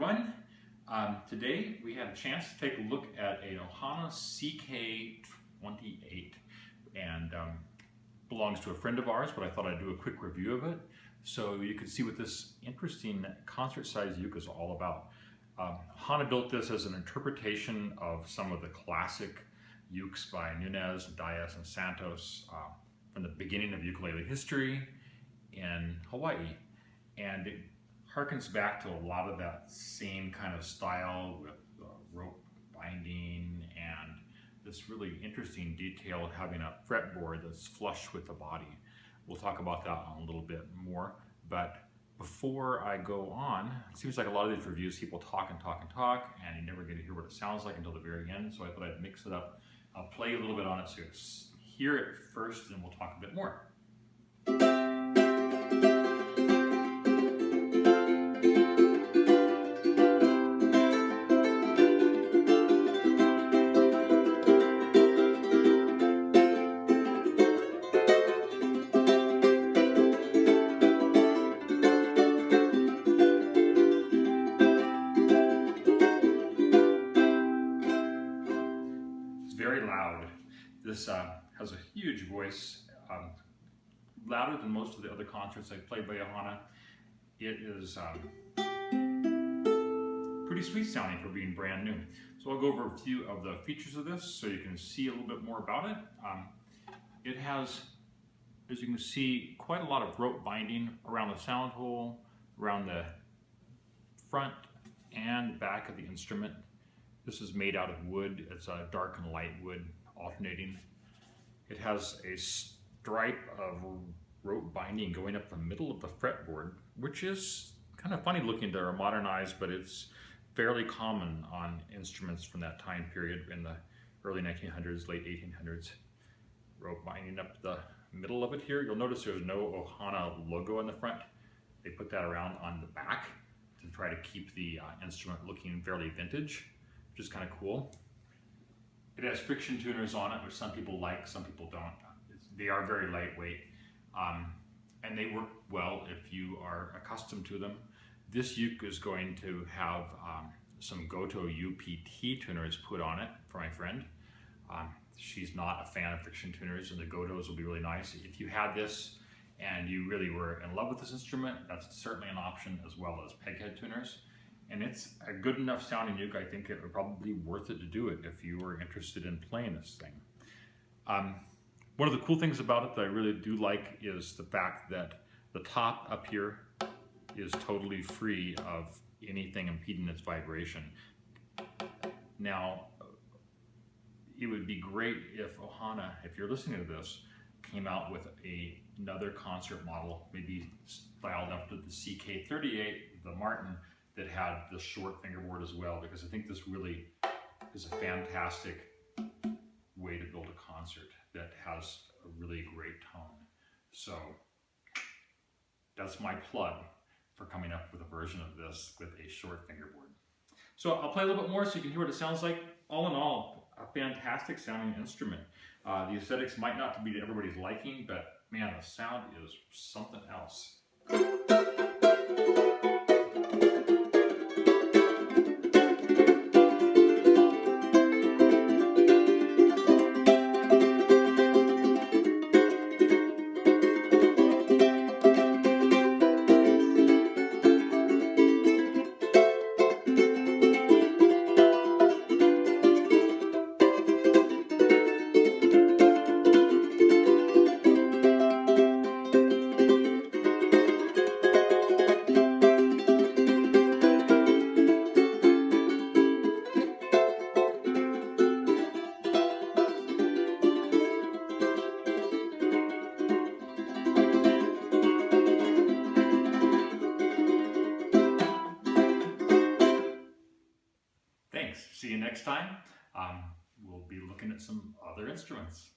everyone. Today we had a chance to take a look at an Ohana CK-28 and belongs to a friend of ours, but I thought I'd do a quick review of it so you could see what this interesting concert-sized uke is all about. Ohana built this as an interpretation of some of the classic ukes by Nunes, Dias, and Santos from the beginning of ukulele history in Hawaii. And it harkens back to a lot of that same kind of style with rope binding and this really interesting detail of having a fretboard that's flush with the body. We'll talk about that a little bit more, but before I go on, it seems like a lot of these reviews people talk and talk and talk and you never get to hear what it sounds like until the very end, so I thought I'd mix it up. I'll play a little bit on it so you hear it first and we'll talk a bit more. Very loud. This has a huge voice, louder than most of the other concerts I've played by Ohana. It is pretty sweet sounding for being brand new. So I'll go over a few of the features of this so you can see a little bit more about it. It has, as you can see, quite a lot of rope binding around the sound hole, around the front and back of the instrument. This is made out of wood. It's a dark and light wood alternating. It has a stripe of rope binding going up the middle of the fretboard, which is kind of funny looking to modernize, but it's fairly common on instruments from that time period in the early 1900s, late 1800s. Rope binding up the middle of it here. You'll notice there's no Ohana logo on the front. They put that around on the back to try to keep the instrument looking fairly vintage, which is kind of cool. It has friction tuners on it, which some people like, some people don't. They are very lightweight, and they work well if you are accustomed to them. This uke is going to have some Goto UPT tuners put on it for my friend. She's not a fan of friction tuners, and the Gotos will be really nice. If you had this and you really were in love with this instrument, that's certainly an option, as well as peghead tuners. And it's a good enough sounding uke. I think it would probably be worth it to do it if you were interested in playing this thing. One of the cool things about it that I really do like is the fact that the top up here is totally free of anything impeding its vibration. Now, it would be great if Ohana, if you're listening to this, came out with another concert model, maybe styled after the CK-38, the Martin, that had the short fingerboard as well, because I think this really is a fantastic way to build a concert that has a really great tone. So that's my plug for coming up with a version of this with a short fingerboard. So I'll play a little bit more so you can hear what it sounds like. All in all, a fantastic sounding instrument. The aesthetics might not be to everybody's liking, but man, the sound is something else. Thanks. See you next time. We'll be looking at some other instruments.